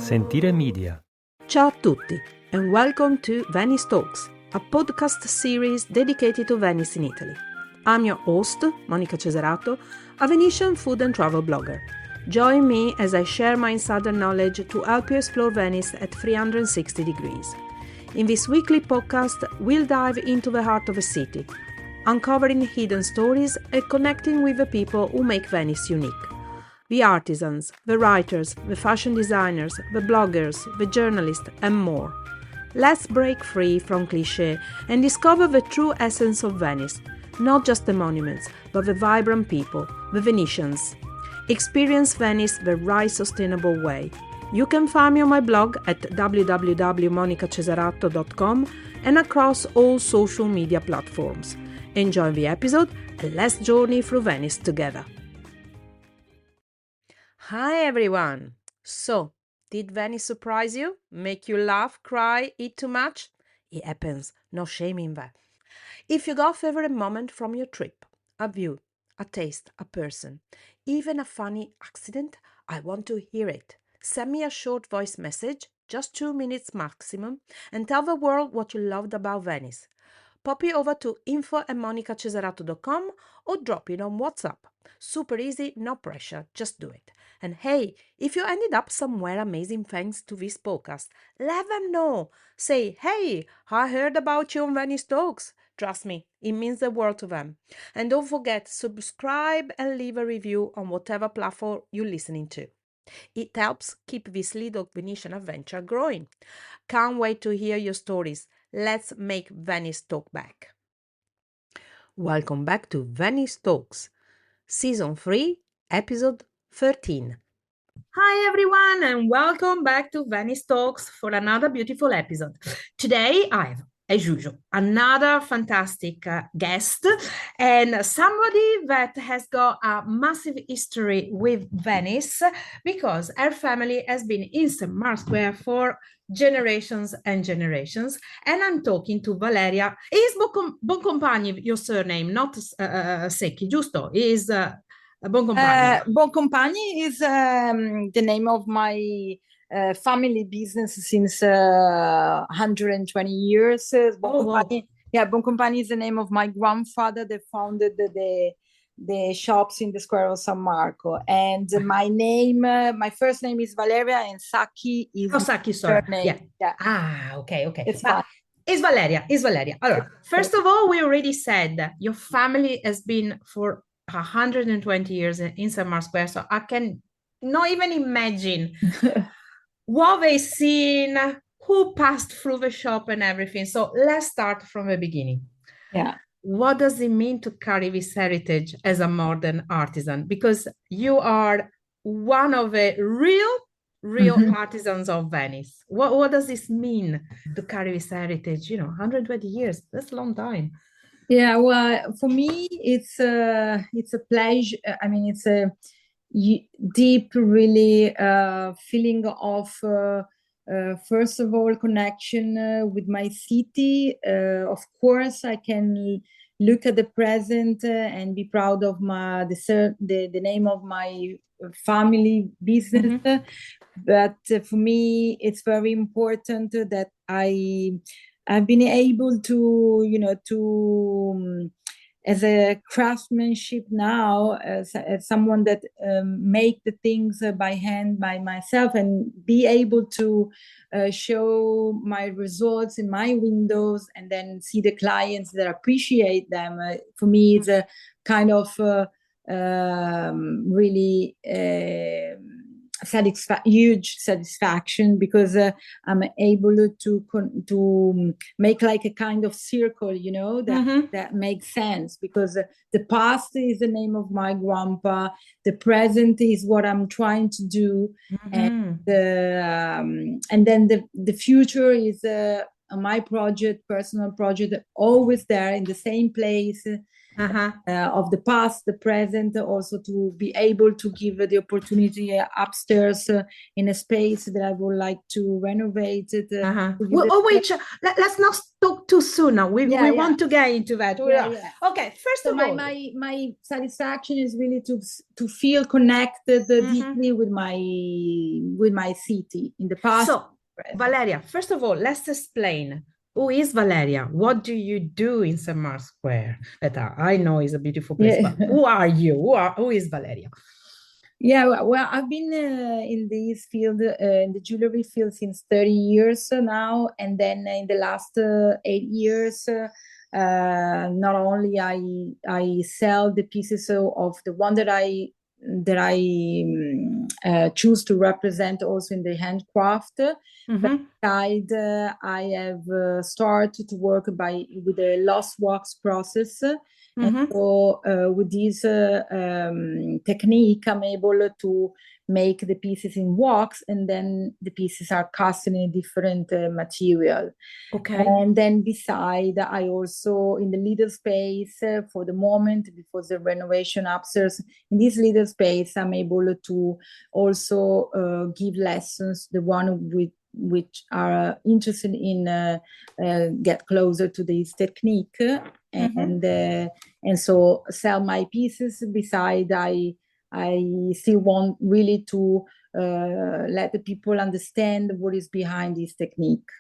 Sentire Media. Ciao a tutti and welcome to Venice Talks, a podcast series dedicated to Venice in Italy. I'm your host, Monica Cesarato, a Venetian food and travel blogger. Join me as I share my insider knowledge to help you explore Venice at 360 degrees. In this weekly podcast, we'll dive into the heart of a city, uncovering hidden stories and connecting with the people who make Venice unique. The artisans, the writers, the fashion designers, the bloggers, the journalists, and more. Let's break free from cliché and discover the true essence of Venice, not just the monuments, but the vibrant people, the Venetians. Experience Venice the right sustainable way. You can find me on my blog at www.monicacesarato.com and across all social media platforms. Enjoy the episode and let's journey through Venice together. Hi everyone! So, did Venice surprise you? Make you laugh, cry, eat too much? It happens, no shame in that. If you got a favorite moment from your trip, a view, a taste, a person, even a funny accident, I want to hear it. Send me a short voice message, just 2 minutes maximum, and tell the world what you loved about Venice. Pop it over to info@monicacesarato.com or drop it on WhatsApp. Super easy, no pressure, just do it. And hey, if you ended up somewhere amazing thanks to this podcast, let them know. Say, hey, I heard about you on Venice Talks. Trust me, it means the world to them. And don't forget, subscribe and leave a review on whatever platform you're listening to. It helps keep this little Venetian adventure growing. Can't wait to hear your stories. Let's make Venice talk back. Welcome back to Venice Talks, Season 3, Episode 13. Hi everyone and welcome back to Venice Talks for another beautiful episode. Today I have, as usual, another fantastic guest and somebody that has got a massive history with Venice because her family has been in St. Mark's Square for generations and generations. And I'm talking to Valeria. Is Boncompagni your surname, not Secchi, giusto? Is Boncompagni. Boncomp is the name of my family business since 120 years. Wow. Boncomp is the name of my grandfather that founded the shops in the square of San Marco. And my name, my first name is Valeria, and Sacchi is Sacchi, sorry. name. Yeah. Okay. It's fine. It's Valeria. Allora, first of all, we already said that your family has been for 120 years in St. Mark's Square, so I can not even imagine what they've seen, who passed through the shop and everything. So let's start from the beginning. Yeah. What does it mean to carry this heritage as a modern artisan? Because you are one of the real artisans of Venice. What does this mean to carry this heritage? 120 years, that's a long time. Yeah, well, for me, it's a pleasure. I mean, it's a deep, really feeling of, first of all, connection with my city. Of course, I can look at the present and be proud of the name of my family business. But for me, it's very important that I've been able to, as a craftsmanship now, as someone that make the things by hand, by myself, and be able to show my results in my windows and then see the clients that appreciate them. For me, it's a kind of really huge satisfaction because I'm able to make like a kind of circle, that makes sense, because the past is the name of my grandpa, the present is what I'm trying to do, and then the future is my project, personal project, always there in the same place. of the past, the present, also to be able to give the opportunity upstairs in a space that I would like to renovate it. Wait, let's not talk too soon now. We want to get into that. Okay, first of all, my satisfaction is really to feel connected deeply with my city in the past. So, Valeria, first of all, let's explain. Who is Valeria? What do you do in St. Mark's Square? That I know is a beautiful place, but who are you? Who is Valeria? Yeah, well, I've been in this field, in the jewelry field, since 30 years now, and then in the last 8 years, not only I sell the pieces of the one that I choose to represent also in the handcraft. But besides, I have started to work with the lost wax process. And so with this technique, I'm able to make the pieces in wax, and then the pieces are cast in a different material. Okay. And then beside, I also, in the little space, for the moment, before the renovation upstairs, in this little space, I'm able to also give lessons, the one which are interested in get closer to this technique, and so sell my pieces. Beside, I still want really to let the people understand what is behind this technique.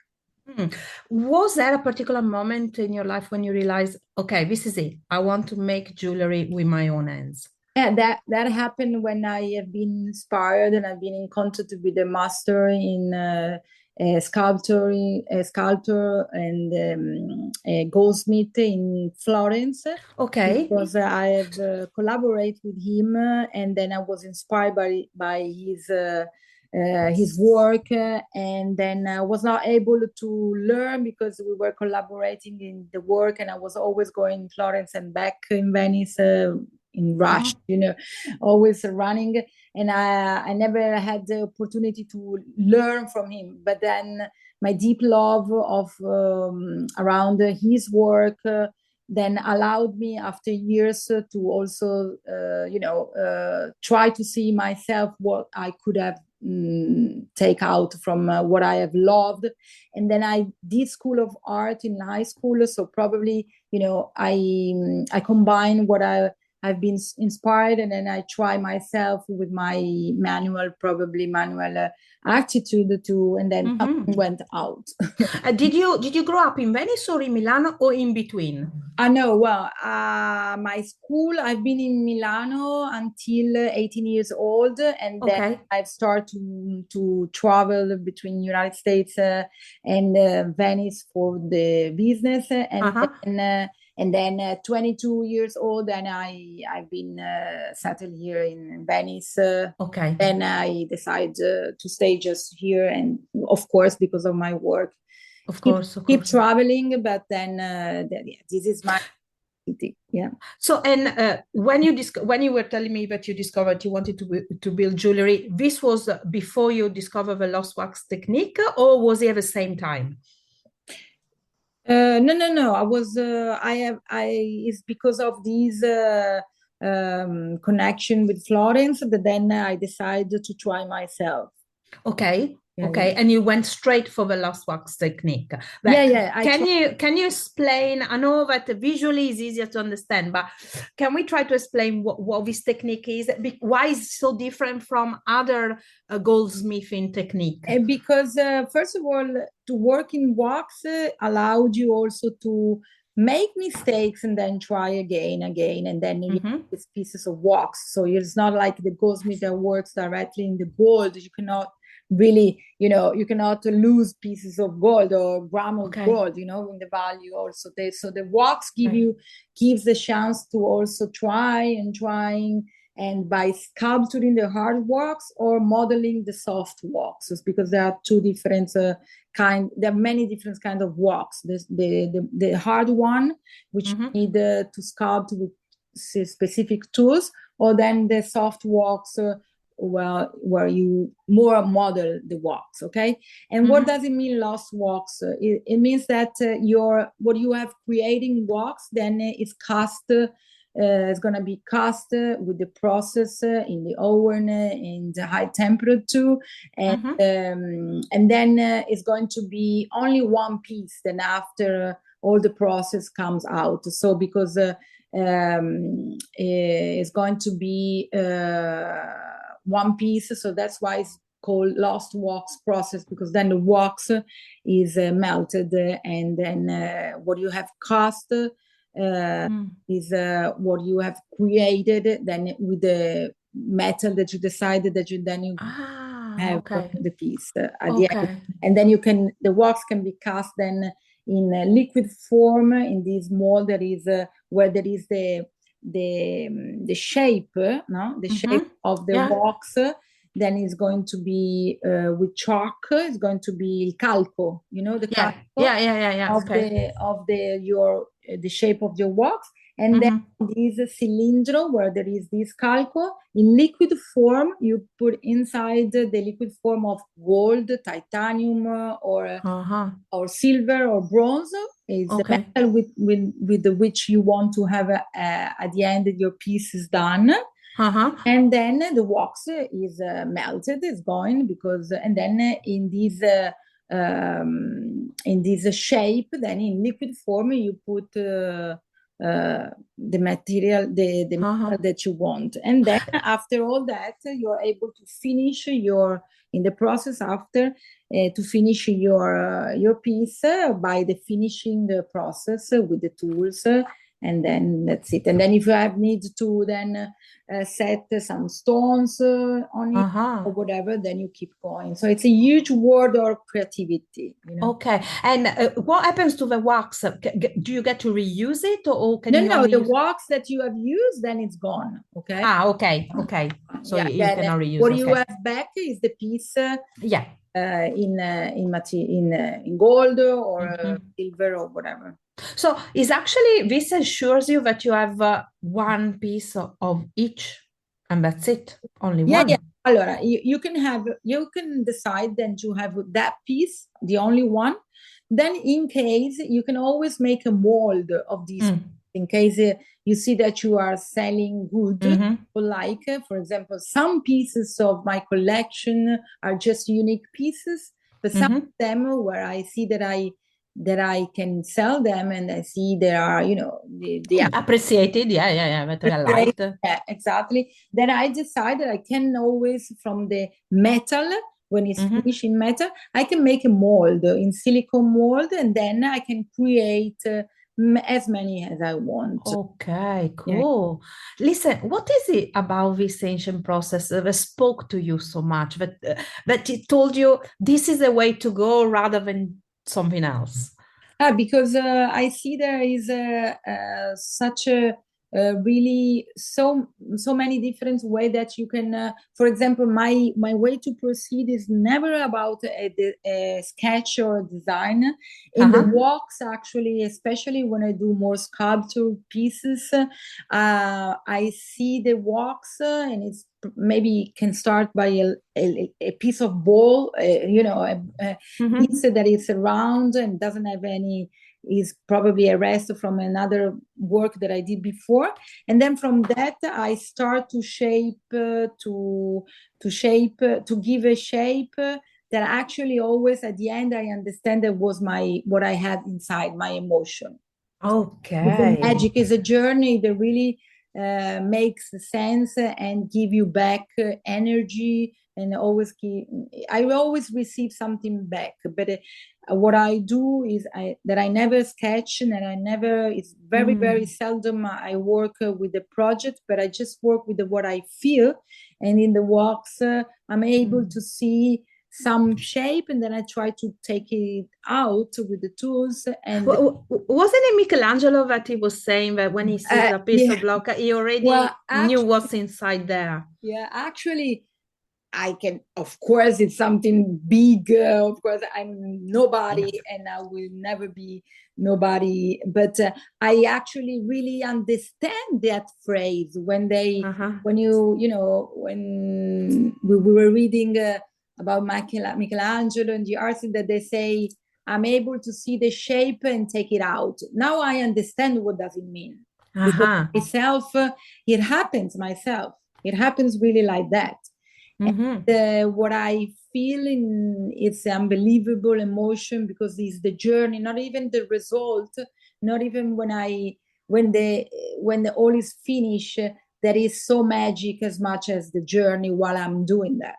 Was there a particular moment in your life when you realized, okay, this is it, I want to make jewelry with my own hands? Yeah, that happened when I have been inspired and I've been in contact with a master in sculptor and a goldsmith in Florence. Okay. Because I have collaborated with him, and then I was inspired by his work, and then I was not able to learn because we were collaborating in the work, and I was always going in Florence and back in Venice. In rush, always running, and I never had the opportunity to learn from him. But then my deep love of around his work then allowed me, after years, to also try to see myself what I could have take out from what I have loved. And then I did School of Art in high school, so probably I combine what I've been inspired, and then I try myself with my manual attitude to, and then went out. Did you grow up in Venice or in Milano or in between? No, well, my school, I've been in Milano until 18 years old, and then I've started to travel between United States and Venice for the business, and then 22 years old, and I've been settled here in Venice. Then I decided to stay just here, and of course, because of my work. Of course. Keep traveling, but then this is my city. Yeah. So, and when you were telling me that you discovered you wanted to build jewelry, this was before you discovered the lost wax technique, or was it at the same time? No. I was. It's because of these connection with Florence that then I decided to try myself. Okay. And you went straight for the lost wax technique. Can you explain? I know that visually is easier to understand, but can we try to explain what this technique is? Why is it so different from other goldsmithing technique? Because first of all, to work in wax allowed you also to make mistakes and then try again, and then it's pieces of wax. So it's not like the goldsmith that works directly in the gold. You cannot really, you cannot lose pieces of gold or gram of gold, in the value also. So the wax gives the chance to also trying, and by sculpturing the hard wax or modeling the soft waxes, because there are two different there are many different kinds of wax. The hard one, which you need to sculpt with specific tools, or then the soft wax where you more model the wax. Okay, and what does it mean, lost wax? It means that what you have creating wax, then it's cast. It's going to be cast with the process in the oven in the high temperature, and then it's going to be only one piece. Then after all the process comes out. So because it's going to be one piece, so that's why it's called lost wax process, because then the wax is melted, and then what you have cast is what you have created then with the metal that you decided that you have the piece at the end. And then the wax can be cast then in a liquid form in this mold that is where there is the shape, the shape of the wax. Then it's going to be with chalk. It's going to be calco, the calco of the shape of your wax. And then this cylindro where there is this calco in liquid form, you put inside the liquid form of gold, titanium, or silver or bronze. It's the metal with which you want to have at the end your piece is done. And then the wax is melted, is going and then in this shape, then in liquid form you put the material, the metal that you want, and then after all that you're able to finish in the process after to finish your piece by the finishing process with the tools. And then that's it. And then if you have need to then set some stones on it or whatever, then you keep going. So it's a huge world of creativity. Okay. And what happens to the wax? Do you get to reuse it, or can you? No, the wax that you have used, then it's gone. Okay. Okay. So you cannot reuse. What you have back is the piece. In gold or silver or whatever. So this ensures you that you have one piece of each, and that's it, only one. Yeah. Allora, you can decide then to have that piece, the only one. Then in case you can always make a mold of these in case you see that you are selling good. Like, for example, some pieces of my collection are just unique pieces, but some of them where I see that I can sell them, and I see they are, they are appreciated. Materialized. Yeah, exactly. Then I decide that I can always, from the metal, when it's finished in metal, I can make a mold in silicone mold, and then I can create as many as I want. Okay, cool. Yeah. Listen, what is it about this ancient process that spoke to you so much, that it told you this is the way to go rather than something else? Because I see there is such a really so many different way that you can. For example, my way to proceed is never about a sketch or a design. In the wax, actually, especially when I do more sculpture pieces, I see the wax, and it's maybe can start by a piece of ball, piece that is round and doesn't have any, is probably a rest from another work that I did before. And then from that, I start to shape, to give a shape that actually always at the end, I understand that was what I had inside, my emotion. Okay. The magic is a journey that really makes sense and give you back energy, and I always receive something back. But what I do is that I never sketch, and it's very, very seldom I work with the project, but I just work with what I feel. And in the wax, I'm able to see some shape, and then I try to take it out with the tools. And wasn't it Michelangelo that he was saying that when he sees a piece of block, he already knew what's inside there? Yeah, actually, I can, of course, it's something big. Of course, I'm nobody, Yes. and I will never be nobody. But I actually really understand that phrase when when we were reading about Michelangelo and the artist, that they say, I'm able to see the shape and take it out. Now I understand what does it mean. Because myself, it happens myself. It happens really like that. And what I feel it's unbelievable emotion, because it's the journey, not even the result, not even when the all is finished, that is so magic as much as the journey while I'm doing that.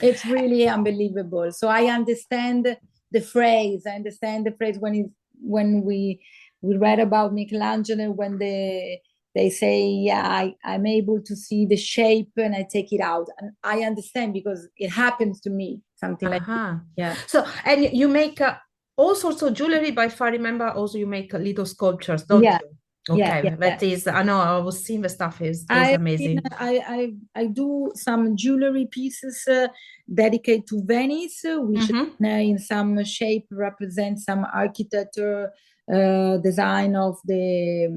It's really unbelievable. So I understand the phrase. I understand the phrase when we read about Michelangelo, when they say, yeah, I'm able to see the shape and I take it out. And I understand, because it happens to me, something like that. Yeah. So, and you make all sorts of jewelry, but if I remember, also you make little sculptures, don't you? Okay, that is, I know, I was seeing the stuff is amazing. I do some jewelry pieces dedicated to Venice, which in some shape represent some architecture, design of the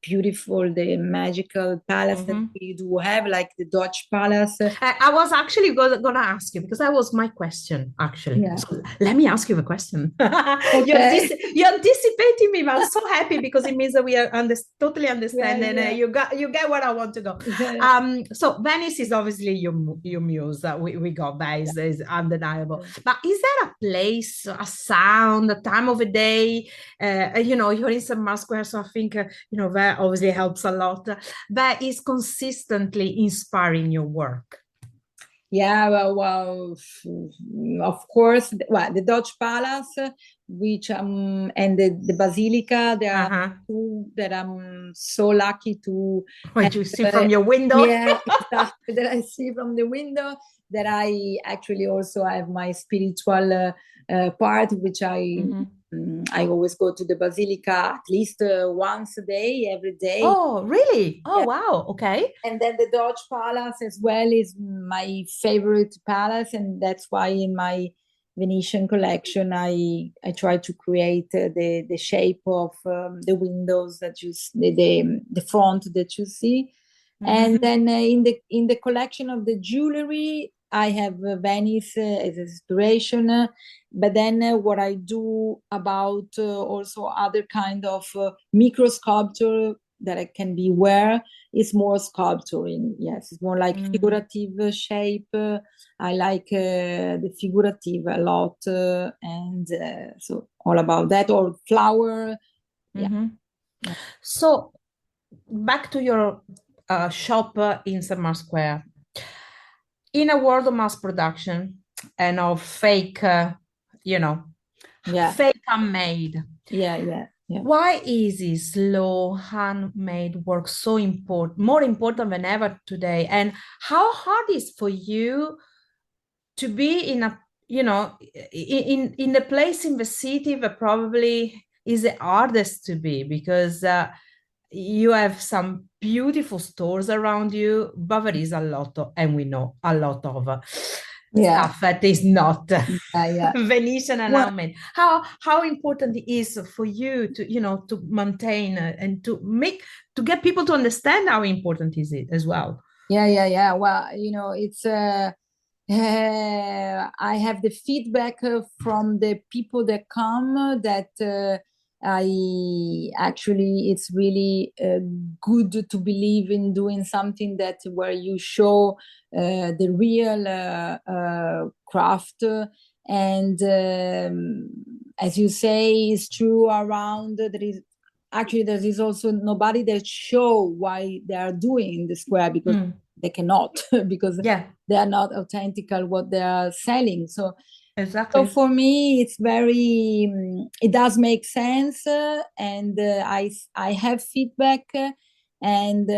beautiful, the magical palace that we do have, like the Dutch palace. I was actually gonna ask you, because that was my question, actually. Yeah. So let me ask you the question. Okay. You're anticipating me, but I'm so happy, because it means that we are totally understanding. Yeah. You get where I want to go. So Venice is obviously your muse. We got that is undeniable. But is there a place, a sound, a time of the day? You're in San Marco, so I think that obviously helps a lot. That is consistently inspiring your work. Yeah, well, of course. Well, the Dutch Palace, which and the Basilica, there are two that I'm so lucky to. What you see from your window? Yeah, exactly, that I see from the window. That I actually also have my spiritual part, which I always go to the Basilica at least once a day, every day. Oh, really? Oh, yeah. Wow. Okay. And then the Dutch Palace as well is my favorite palace, and that's why in my Venetian collection I try to create the shape of the windows that you the front that you see. And then in the collection of the jewelry, I have Venice as inspiration, but then what I do about also other kind of micro sculpture that can be wear is more sculpturing. Yes, it's more like figurative shape. I like the figurative a lot, and so all about that, or flower. Yeah. So back to your shop in San Marco Square. In a world of mass production and of fake, fake handmade. Yeah. Why is this slow handmade work so important, more important than ever today? And how hard is for you to be in a, in the place in the city that probably is the hardest to be, because you have some beautiful stores around you, but there is a lot of, and we know a lot of stuff that is not Venetian and handmade. How important it is for you to to maintain and to get people to understand how important is it as well? Yeah. Well, it's I have the feedback from the people that come that I actually, it's really good to believe in doing something that where you show the real craft. And as you say, it's true around there is also nobody that show why they are doing the square, because they cannot because they are not authentical what they are selling. So exactly. So for me, it's very, it does make sense, and I have feedback, and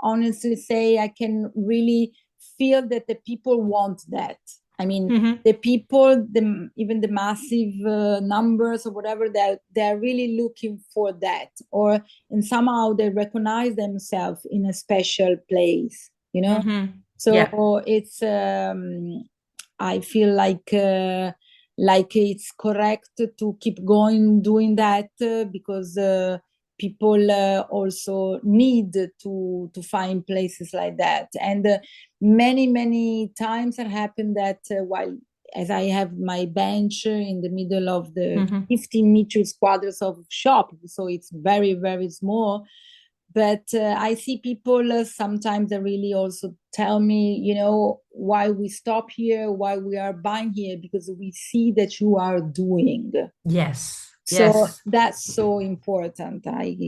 honestly say I can really feel that the people want that. I mean, the people, even the massive numbers or whatever, they're really looking for that, and somehow they recognize themselves in a special place, So it's I feel like it's correct to keep going doing that because people also need to find places like that. And many times it happened that while as I have my bench in the middle of the 15 meters quadrants of shop, so it's very small. But I see people sometimes that really also tell me, why we stop here, why we are buying here, because we see that you are doing. Yes. So that's so important. I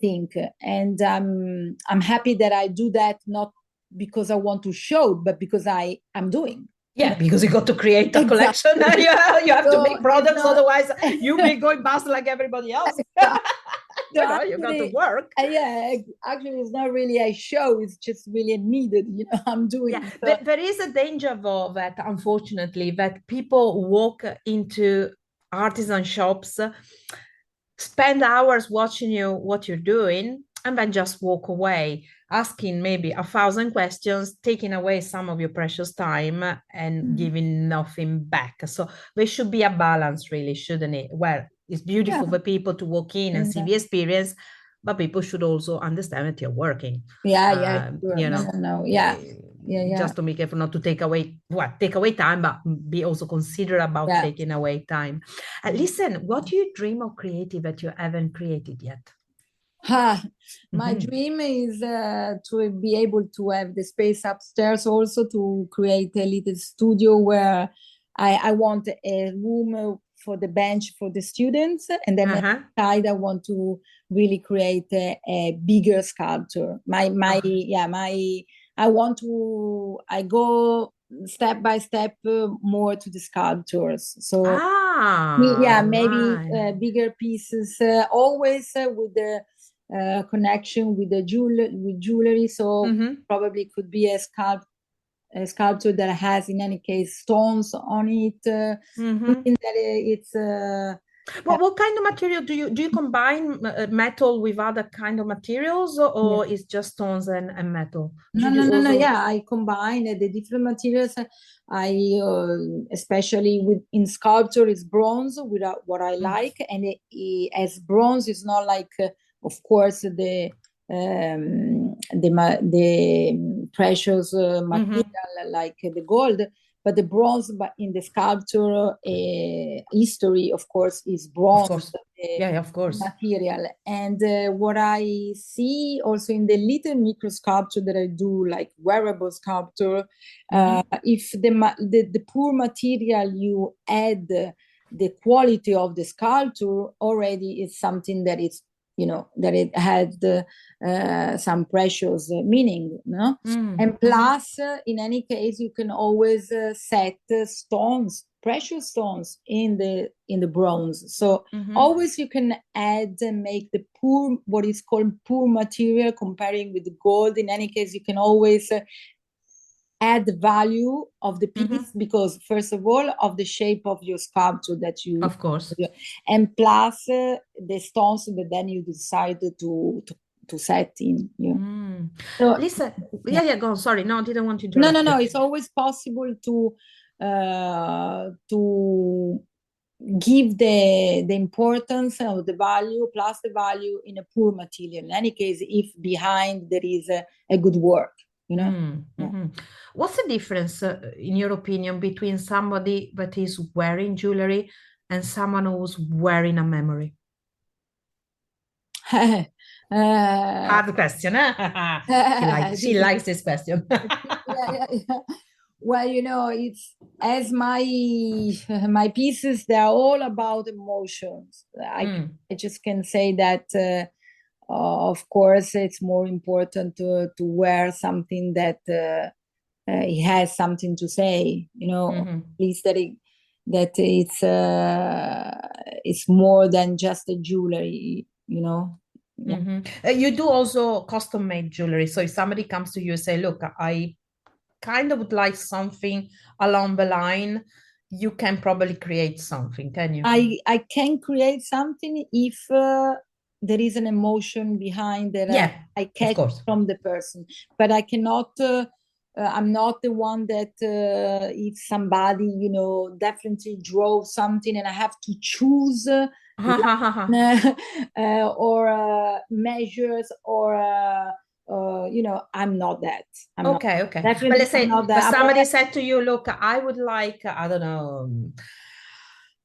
think, and I'm happy that I do that, not because I want to show, but because I'm doing. Yeah, because you got to create a collection. You have to make products, otherwise you'll be going bust like everybody else. You got to work. Yeah, actually, it's not really a show; it's just really needed. I'm doing. Yeah, there is a danger though that, unfortunately, that people walk into artisan shops, spend hours watching what you're doing, and then just walk away, asking maybe 1,000 questions, taking away some of your precious time and giving nothing back. So there should be a balance, really, shouldn't it? Where it's beautiful for people to walk in and see the experience, but people should also understand that you're working. Sure. No. Just to make effort not to take away time, but be also considerate about taking away time. Listen, what do you dream of creative that you haven't created yet? My dream is to be able to have the space upstairs also to create a little studio where I want a room for the bench for the students, and then inside I want to really create a bigger sculpture. I go step by step more to the sculptures. So maybe bigger pieces, always with the connection with the jewelry. So probably could be a sculpture that has, in any case, stones on it. Something that it's. What kind of material do you combine metal with other kind of materials, or is just stones and metal? No. Yeah, I combine the different materials. I especially in sculpture is bronze, without what I like, and as bronze is not like, of course, the precious material like the gold. But the bronze, but in the sculpture history, of course, is bronze. Of course. Of course. Material. And what I see also in the little micro sculpture that I do, like wearable sculpture, if the poor material you add the quality of the sculpture, already is something that is, that it had some precious meaning, no? And plus, in any case, you can always set stones, precious stones in the bronze. So always you can add and make the poor, what is called poor material, comparing with the gold. In any case, you can always add the value of the piece, because first of all, of the shape of your sculpture that you, of course, and plus the stones that then you decide to set in. So, listen, go on. Sorry, no, I didn't want to interrupt. No. It's always possible to give the importance of the value plus the value in a poor material. In any case, if behind there is a good work. What's the difference, in your opinion, between somebody that is wearing jewelry and someone who's wearing a memory? Hard question, she likes this question. Well, it's as my pieces, they're all about emotions. I just can say that of course it's more important to wear something that it has something to say, at least that it's more than just a jewelry, You do also custom made jewelry. So if somebody comes to you and say, look, I kind of would like something along the line, you can probably create something, can you? I can create something if there is an emotion behind that Yeah, I of catch course. from the person, but I cannot. I'm not the one that if somebody, you know, definitely drove something and I have to choose or measures or you know, I'm not that. I'm not Okay, okay. But definitely let's say, not but that. somebody said to you, look, I would like, I don't know,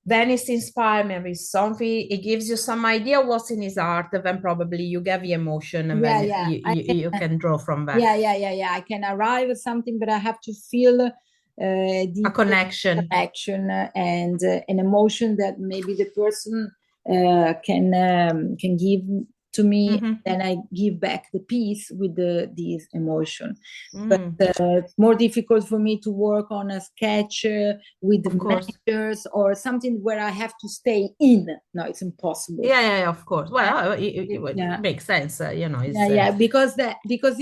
Venice inspire me with something. It gives you some idea what's in his art, then probably you get the emotion and Yeah, then yeah. you can draw from that. Yeah. I can arrive at something, but I have to feel A the connection. connection and an emotion that maybe the person can give to me. Mm-hmm. Then I give back the piece with this emotion. But Mm, it's more difficult for me to work on a sketch with of course. measures or something where I have to stay in. No, it's impossible. Yeah, of course. Well, it Yeah. makes sense. It's Yeah, because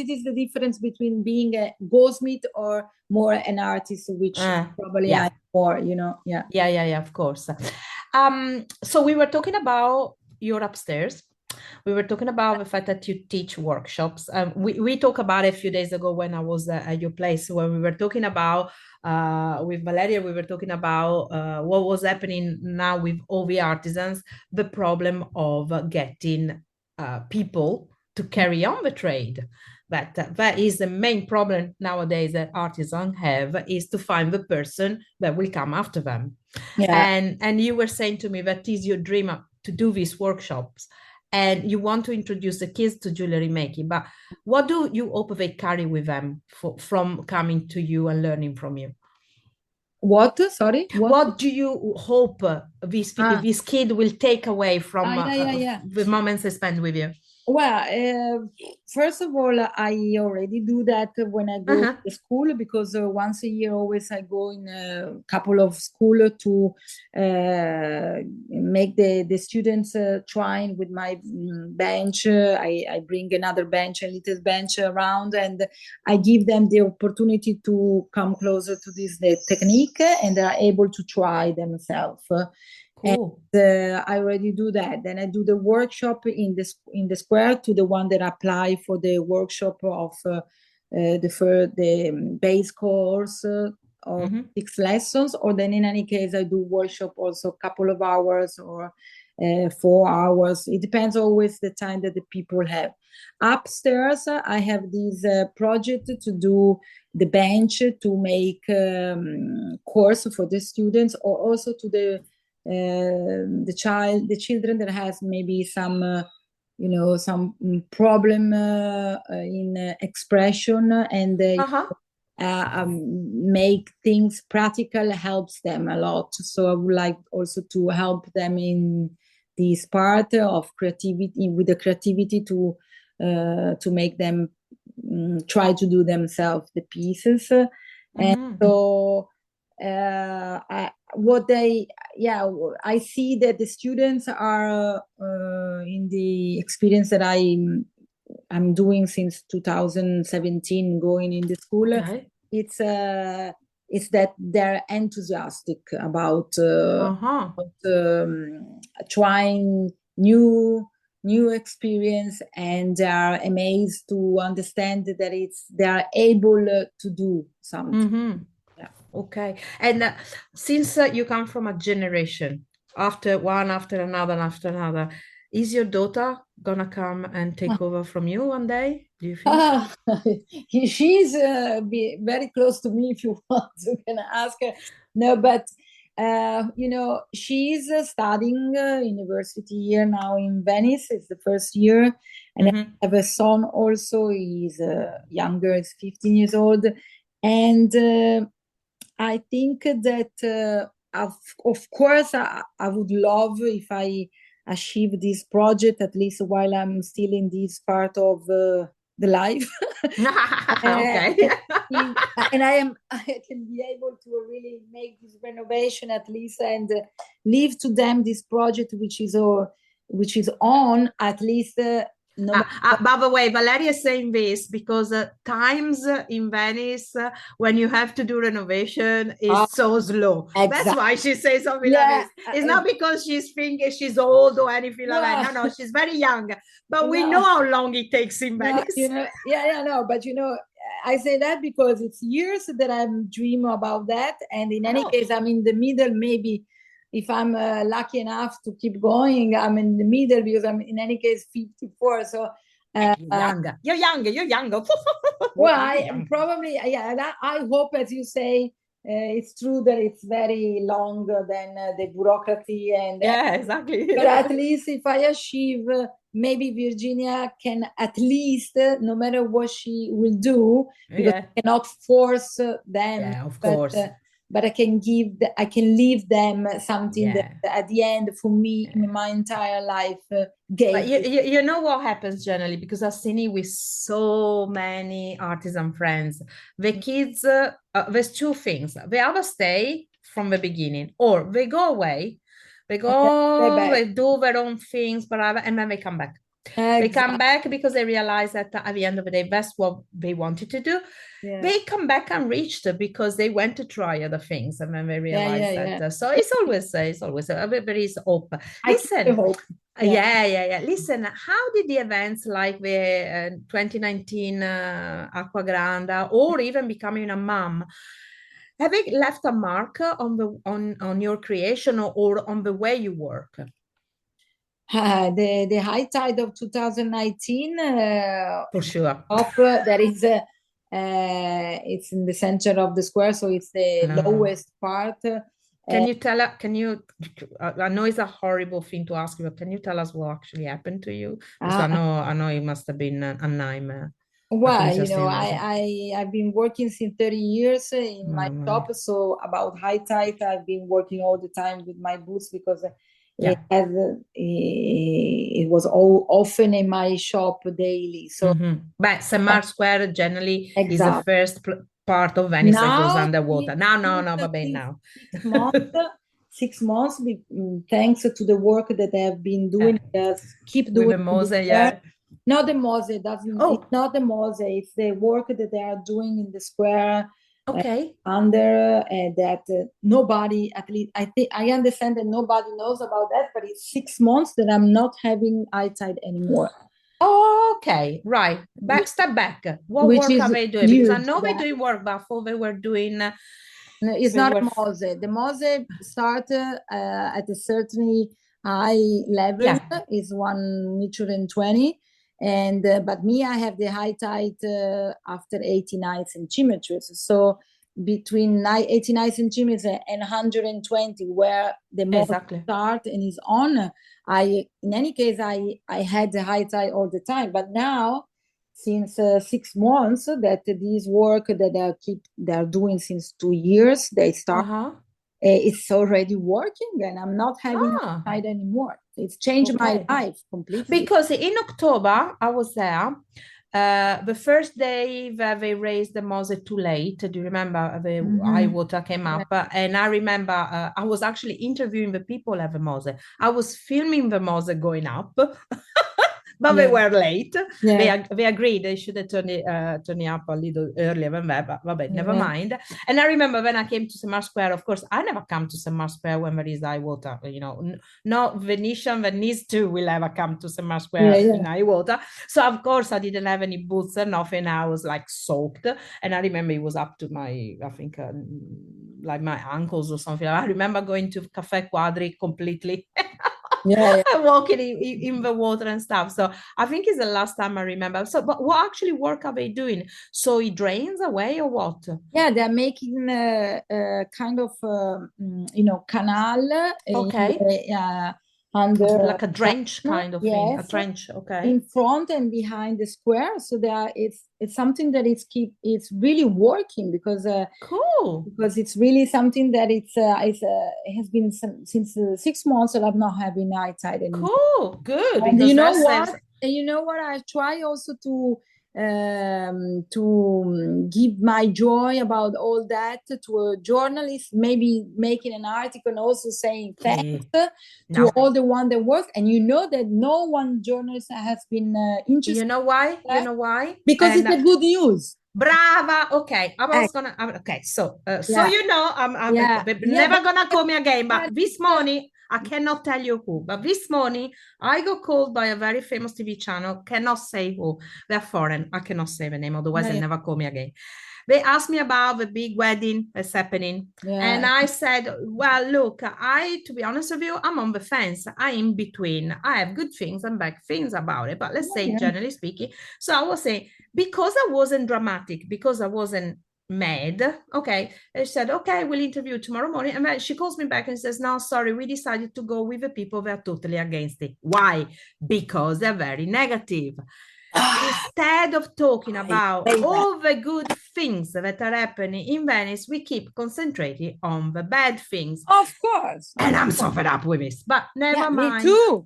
it is the difference between being a goldsmith or more an artist, which probably yeah. I'm more, you know. Yeah. Yeah, of course. So we were talking about your upstairs. We were talking about the fact that you teach workshops. We talked about it a few days ago when I was at your place, where we were talking about with Valeria, we were talking about what was happening now with all the artisans, the problem of getting people to carry on the trade. That is the main problem nowadays that artisans have, is to find the person that will come after them. Yeah. And you were saying to me that is your dream to do these workshops and you want to introduce the kids to jewelry making, but what do you hope they carry with them from coming to you and learning from you? What? Sorry. What? What do you hope Ah. this kid will take away from Yeah. the moments they spend with you? Well, first of all, I already do that when I go Uh-huh. to school because once a year, always I go in a couple of school to make the students trying with my bench. I bring another bench, a little bench around, and I give them the opportunity to come closer to this the technique, and they are able to try themselves. And Cool. I already do that. Then I do the workshop in the square to the one that apply for the workshop of the base course of Mm-hmm. 6 lessons. Or then in any case, I do workshop also a couple of hours or 4 hours. It depends always the time that the people have. Upstairs, I have this project to do the bench to make course for the students or also to the children that has maybe some some problem in expression and they Uh-huh. make things practical helps them a lot. So I would like also to help them in this part of creativity with the creativity to make them try to do themselves the pieces and Mm-hmm. so what they I see that the students are in the experience that I'm doing since 2017 going in the school. Okay. It's that they're enthusiastic about, Uh-huh. trying new experience and they are amazed to understand that they are able to do something. Mm-hmm. Yeah. Okay. And since you come from a generation after one, after another, is your daughter gonna come and take over from you one day? Do you think? Ah, she's very close to me if you want. You can ask her. No, but she's studying university here now in Venice. It's the first year, and I Mm-hmm. have a son also. He's younger. He's 15 years old, and I think that of course I would love if I achieve this project at least while I'm still in this part of the life. Uh, Okay. and I can be able to really make this renovation at least and leave to them this project which is on at least no By the way, Valeria is saying this because times in Venice when you have to do renovation is so slow. That's exactly. why she says something like Yeah, this. It's not because she's thinking she's old or anything like that. well, No, she's very young. But we no, know how long it takes in no, Venice. no, but I say that because it's years that I'm dreaming about that, and in any case, I'm in the middle. Maybe if I'm lucky enough to keep going, I'm in the middle because I'm in any case 54. So You're younger. well, I probably, I hope, as you say, it's true that it's very longer than the bureaucracy and yeah, exactly. but at least if I achieve, maybe Virginia can at least, no matter what she will do, because I cannot force them. Yeah, of course. But I can I can leave them something that at the end for me in my entire life gave. But you know what happens generally, because I've seen it with so many artisan friends. The kids, there's two things. They either stay from the beginning or they go away, they do their own things, and then they come back. Exactly. They come back because they realize that at the end of the day, that's what they wanted to do. Yeah. They come back enriched because they went to try other things and then they realize that. So it's always there is hope. Listen, hope. Yeah. Listen, how did the events like the 2019 Acqua Granda or even becoming a mom, have they left a mark on your creation or on the way you work? The high tide of 2019 for sure that is it's in the center of the square, so it's the lowest part. Can you tell us, I know it's a horrible thing to ask you, but can you tell us what actually happened to you? Because I know it must have been a nightmare. Well, I've been working since 30 years in my shop, so about high tide I've been working all the time with my boots because it was often in my shop daily. So, but San Marco Square generally is the first part of Venice that goes underwater. Now. 6 months, thanks to the work that they have been doing, keep doing. With the Mose, Not the Mose, it's not the Mose, it's the work that they are doing in the square. Under that nobody, at least I understand that nobody knows about that, but it's 6 months that I'm not having high tide anymore. Okay, right. Step back. What work are they doing? Because I know they're doing work, but I thought they were doing. No, it's not a Mose. The Mose started at a certainly high level. Is 1.20 m. But me, I have the high tide after 89 centimeters. So between 89 centimeters and 120, where the Mose start and is on, in any case, I had the high tide all the time. But now, since 6 months, that this work that they're doing since 2 years, they start. It's already working, and I'm not having tide anymore. It's changed my life completely. Because in October, I was there. The first day that they raised the Mose too late, do you remember? The high water came up, and I remember I was actually interviewing the people at the Mose. I was filming the Mose going up. But they were late. They agreed they should have turned it up a little earlier than that, but never mind. And I remember when I came to San Marco Square, of course, I never come to San Marco Square when there is high water. No Venice too will ever come to San Marco Square in high water. So of course I didn't have any boots or nothing. I was like soaked. And I remember it was up to my, I think, like my ankles or something. I remember going to Caffè Quadri completely. Walking in the water and stuff. So I think it's the last time I remember. So, but what actually work are they doing? So it drains away or what? Yeah, they're making a kind of canal. Under like a drench kind of thing. A trench, in front and behind the square. So it's something that it's really working because because it's really something that it has been since 6 months that I'm not having night tide anymore. Good. And you know what? And you know what? I try also to to give my joy about all that to a journalist, maybe making an article and also saying thanks to all the one that work. And you know that no one journalist has been interested. You know why? You know why? Because it's a good news. Brava. Okay, I was gonna. Okay, so you know, I'm never gonna call me again. But this morning, I cannot tell you who. But this morning, I got called by a very famous TV channel. Cannot say who. They're foreign. I cannot say the name. Otherwise, they never call me again. They asked me about the big wedding that's happening. And I said, well, look, to be honest with you, I'm on the fence. I'm in between. I have good things and bad things about it. But let's say, generally speaking. So I was saying, because I wasn't dramatic, because I wasn't mad, okay, and she said, okay, we'll interview tomorrow morning. And then she calls me back and says, no, sorry, we decided to go with the people that are totally against it. Why? Because they're very negative. Instead of talking about all the good things that are happening in Venice, we keep concentrating on the bad things. Of course. And I'm so fed up with this, but never mind. Me too.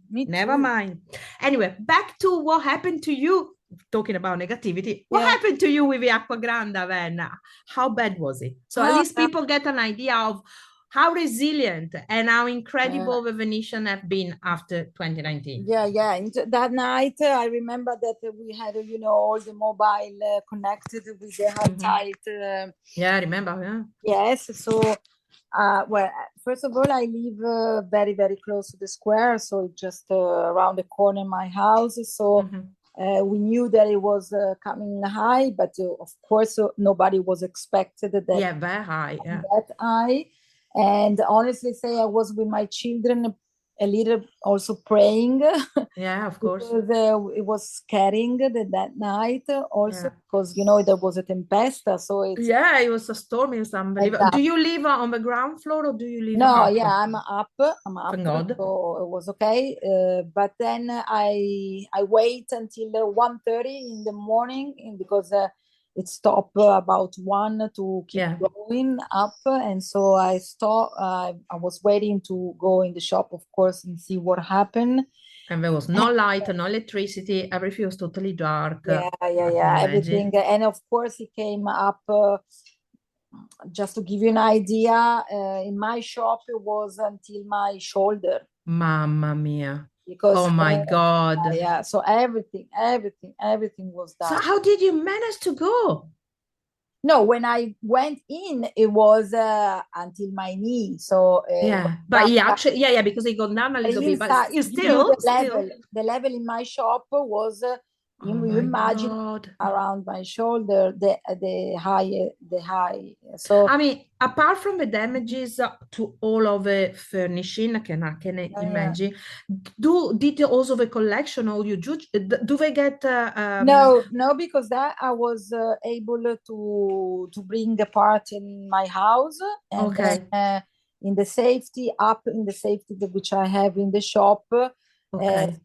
Mind. Anyway, back to what happened to you. Talking about negativity, what happened to you with the Acqua Granda then? How bad was it? So at least people get an idea of how resilient and how incredible the Venetian have been after 2019. And that night, I remember that we had, all the mobile connected with the high tide. I remember. Yes. So, well, first of all, I live very, very close to the square. So just around the corner of my house. So we knew that it was coming high, but of course, nobody was expected that. Very high. That high. And honestly say, I was with my children a little also praying. Of course. Because it was scaring that night also because, there was a tempesta. So it's... it was a storm. It's unbelievable. Exactly. Do you live on the ground floor or do you live up? No, I'm up. Thank God. So it was okay. But then I wait until 1:30 in the morning because... it stopped about 1 to keep going up. And so I stopped. I was waiting to go in the shop, of course, and see what happened. And there was no light, no electricity. Everything was totally dark. Everything. And of course, it came up, just to give you an idea, in my shop, it was until my shoulder. Mamma mia. Because, oh my God. So everything was done. So how did you manage to go? No, when I went in, it was until my knee. So but actually, because it got down a little bit, but still, the level in my shop was you imagine around my shoulder, the high. So I mean, apart from the damages to all of the furnishing, I can imagine. Did also the collection, all you do they get? No, because that I was able to bring the part in my house, and then, in the safety which I have in the shop.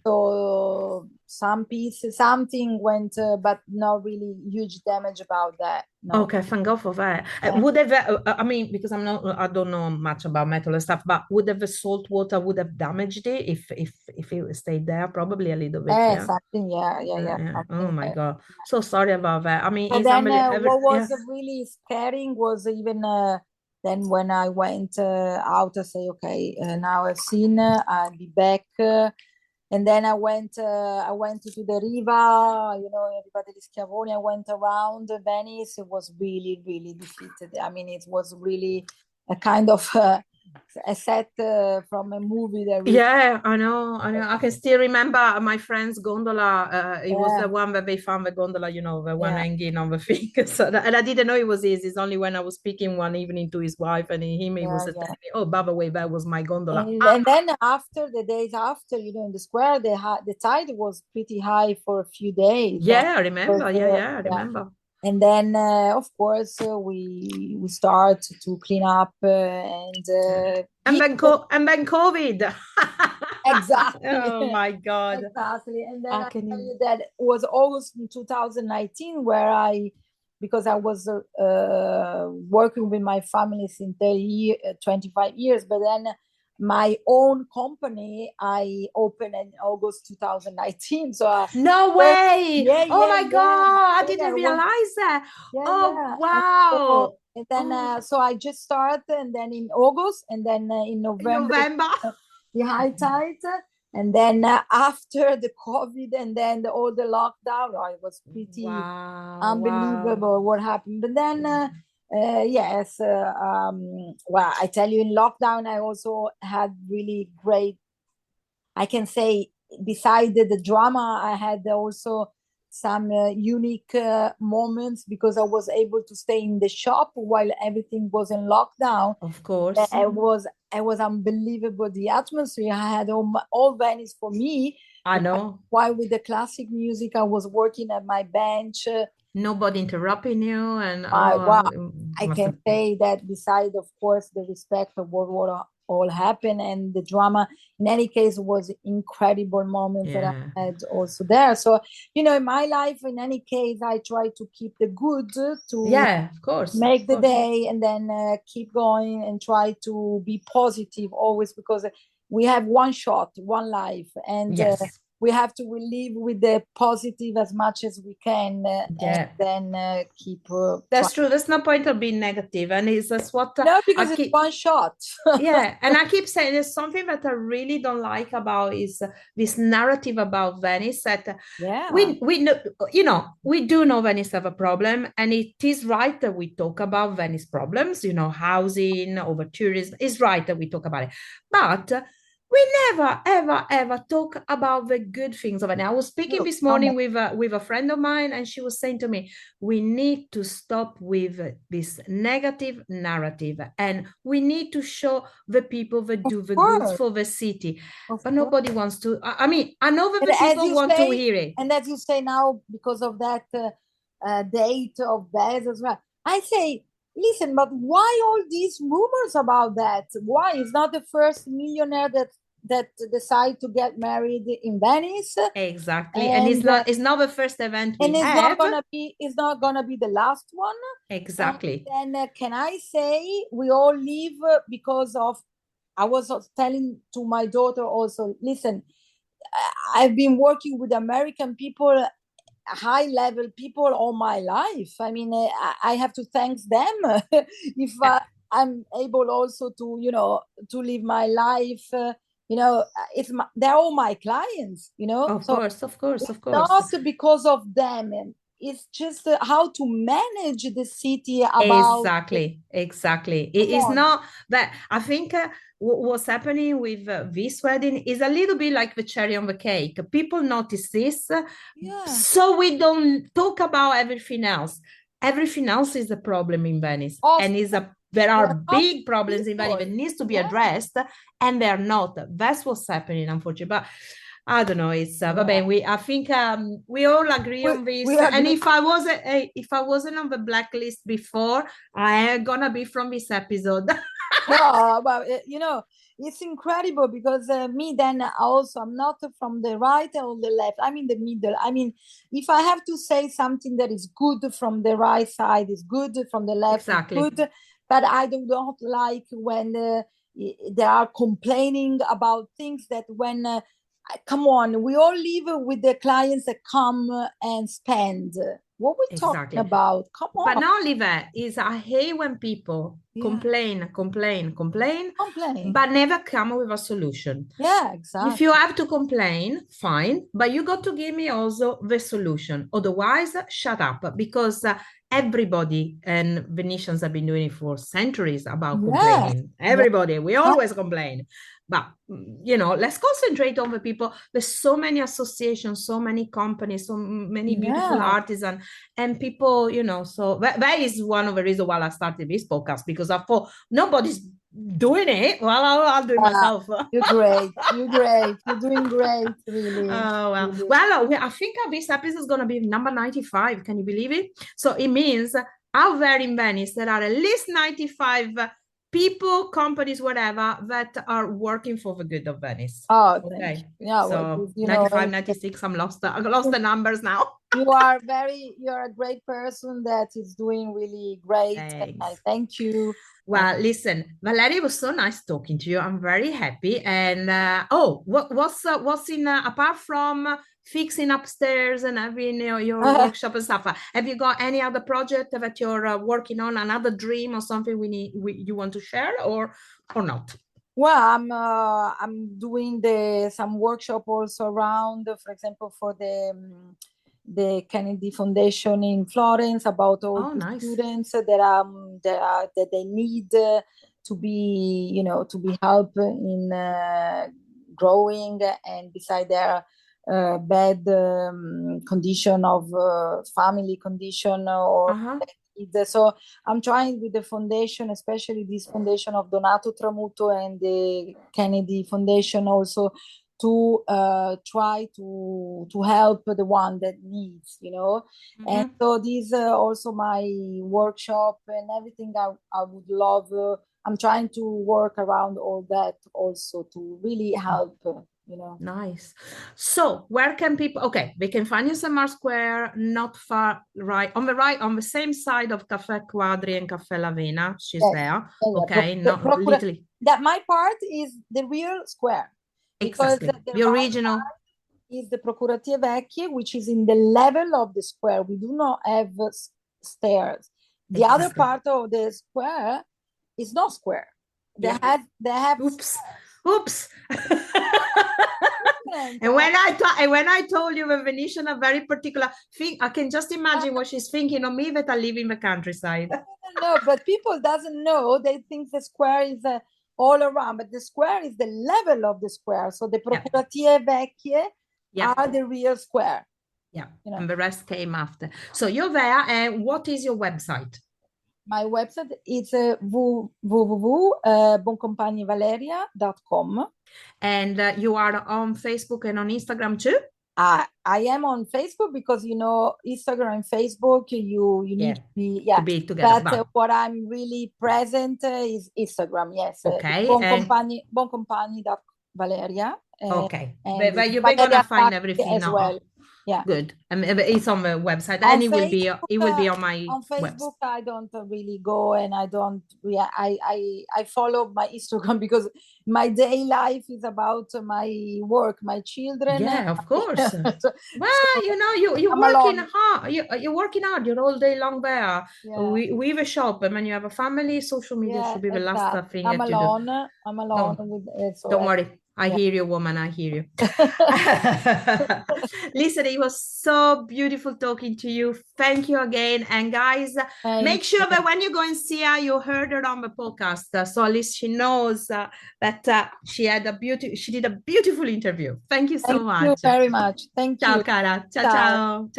So something went, but not really huge damage about that. No. Okay, thank God for that. Would have, I mean, because I don't know much about metal and stuff, but would have the salt water would have damaged it if it stayed there? Probably a little bit. Something, Oh my God, so sorry about that. I mean, and then what was really scaring was even then when I went out, I say, okay, now I've seen, I'll be back. And then I went to the Riva, Riva degli Schiavoni. I went around Venice. It was really, really defeated. I mean, it was really a kind of a set from a movie. That really... I know. I can still remember my friend's gondola. It was the one that they found the gondola, the one hanging on the thing. So and I didn't know it was his. It's only when I was speaking one evening to his wife and he was telling me, oh, by the way, that was my gondola. And then the days after, in the square, the tide was pretty high for a few days. I remember. I remember. And then, of course, we start to clean up and then COVID. Exactly. Oh my God. Exactly. And then I tell you that it was August in 2019 where because I was working with my family since 25 years, but then my own company I opened in August 2019. So No way. yeah, Oh yeah, my yeah, God. I yeah, didn't realize that. Oh, yeah. wow. And then Oh, so I just started, and then in August, and then in in November, November. the high tide, and then after the COVID, and then all the lockdown, oh, it was pretty Wow. Wow. unbelievable what happened. But then, yes, well, I tell you, in lockdown, I also had really great, I can say, beside the drama, I had also some unique moments because I was able to stay in the shop while everything was in lockdown. Of course. It was unbelievable, the atmosphere. I had all Venice for me. I know. While with the classic music, I was working at my bench. Nobody interrupting you. And Wow, I must can have, say that beside, of course, the respect of what all happened and the drama, in any case, was incredible moments that yeah. I had also there. So, in my life, in any case, I try to keep the good, to Yeah, of course. make Of the course. day, and then keep going and try to be positive always, because we have one shot, one life, and Yes. we have to live with the positive as much as we can, and Yeah. then keep That's trying. true. There's no point of being negative. And it's that's what No, I because it's keep. one shot. Yeah, and I keep saying there's something that I really don't like about is this narrative about Venice that Yeah, we know, we do know Venice have a problem, and it is right that we talk about Venice problems, housing, over tourism. It's right that we talk about it, but we never, ever, ever talk about the good things of it. I was speaking no, this come morning on. with a friend of mine, and she was saying to me, we need to stop with this negative narrative, and we need to show the people that Of do the goods course, for the city. of But course. nobody wants to. I mean, I know that And the people want to hear it. as you say now, because of that date of Bez as well, I say, listen, but why all these rumors about that? Why is not the first millionaire that decide to get married in Venice, Exactly, and and it's not the first event we have. it's not gonna be the last one. And Exactly. then can I say we all live because of. I was telling to my daughter also, listen, I've been working with American people, high level people, all my life. I mean, I have to thank them if Yeah, I'm able also to, to live my life. They're all my clients. of So course, of course, it's of course. not because of them, and it's just how to manage the city about. Exactly, exactly. It Come is on, not that. I think what's happening with this wedding is a little bit like the cherry on the cake. People notice this, yeah, so we don't talk about everything else. Everything else is a problem in Venice, of and there are they're not big problems in Venice that people. needs to be Yeah, addressed, and they're not. That's what's happening, unfortunately. But I don't know. It's yeah. I think we all agree We on we this. And agree. if I wasn't on the blacklist before, I am gonna be from this episode. No, but it's incredible because me then also, I'm not from the right or the left. I'm in the middle. I mean, if I have to say something that is good from the right side, is good from the left, is Exactly. good. But I do not like when they are complaining about things that when. Come on, we all live with the clients that come and spend. What we talking Exactly. about? Come But on, not only that, is I hate when people yeah, complain, complain. but never come with a solution. Yeah, If you exactly. have to complain, fine, but you got to give me also the solution. Otherwise, shut up, because everybody and Venetians have been doing it for centuries about Yeah, complaining. yeah, Everybody, we always complain. But let's concentrate on the people. There's so many associations, so many companies, so many beautiful yeah, artisans, and people. So that is one of the reasons why I started this podcast, because I thought nobody's doing it. Well, I'll do it yeah. myself. You're great. You're great. You're doing great, really. Oh, well. Really. Well, I think this episode is going to be number 95. Can you believe it? So it means out there in Venice, there are at least 95 people, companies, whatever, that are working for the good of Venice. Oh, thank Okay. you. Yeah, well, So you know, 95, 96, I lost the numbers now. you're a great person that is doing really great. And I Thanks. thank you. Well, listen, Valeria, it was so nice talking to you. I'm very happy. And what's in apart from fixing upstairs and having your workshop and stuff? Have you got any other project that you're working on? Another dream or something you want to share or not? Well, I'm doing some workshop also around, for example, for the Kennedy Foundation in Florence, about all the Nice. students that they need to be helped in growing, and beside their bad condition of family condition or so I'm trying with the foundation, especially this foundation of Donato Tramuto and the Kennedy Foundation, also to try to help the one that needs, And so this also my workshop and everything I would love. I'm trying to work around all that also to really help. Nice. So where can people, okay, they can find you San Marco Square, not far, right, on the same side of Caffè Quadri and Caffè Lavena. She's there. Okay, not literally. That my part is the real square. Exactly. The original is the Procuratie Vecchie, which is in the level of the square. We do not have stairs. The other part of the square is not square. They have Oops. And when I told you the Venetian a very particular thing, I can just imagine what she's thinking of me that I live in the countryside. No, but people doesn't know. They think the square is all around, but the square is the level of the square. So the Procuratie Vecchie are the real square. Yeah, and the rest came after. So you're there, and what is your website? My website is www.boncompagnivaleria.com. And you are on Facebook and on Instagram too? I am on Facebook because, Instagram and Facebook, you need to be together. But what I'm really present is Instagram, yes. Okay. Boncompagni.valeria. Okay. But you're going to find everything as well. Yeah, good. It's on the website, and it will be on my on Facebook. website. I don't really go, and I don't. I follow my Instagram because my daily life is about my work, my children. Yeah, of course. You're working hard. You're working hard. You're all day long there. We have a shop, and when you have a family, social media should be the last thing that you do. I'm alone with it. So don't worry. I hear you, woman. I hear you. Listen, it was so beautiful talking to you. Thank you again. And guys, make sure that when you go and see her, you heard her on the podcast. So at least she knows that she did a beautiful interview. Thank you so much. Thank you very much. Thank you. Ciao, cara. Ciao.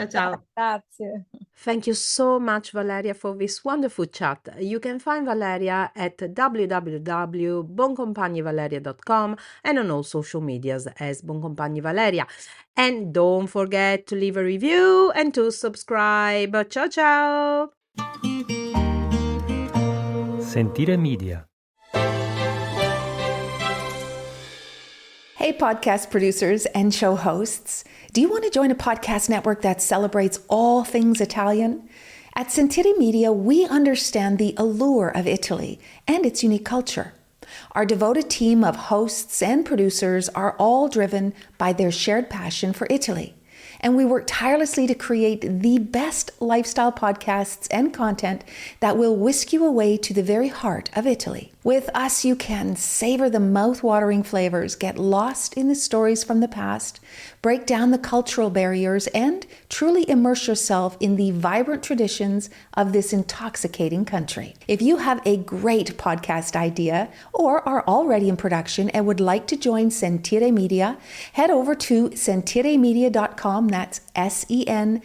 Grazie. Thank you so much, Valeria, for this wonderful chat. You can find Valeria at www.boncompagnivaleria.com and on all social medias as Boncompagni Valeria. And don't forget to leave a review and to subscribe. Ciao, ciao. Sentire Media. Hey, podcast producers and show hosts. Do you want to join a podcast network that celebrates all things Italian? At Sentire Media, we understand the allure of Italy and its unique culture. Our devoted team of hosts and producers are all driven by their shared passion for Italy. And we work tirelessly to create the best lifestyle podcasts and content that will whisk you away to the very heart of Italy. With us, you can savor the mouth-watering flavors, get lost in the stories from the past, break down the cultural barriers, and truly immerse yourself in the vibrant traditions of this intoxicating country. If you have a great podcast idea or are already in production and would like to join Sentire Media, head over to sentiremedia.com, that's SENTIRE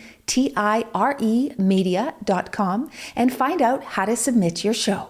media.com, and find out how to submit your show.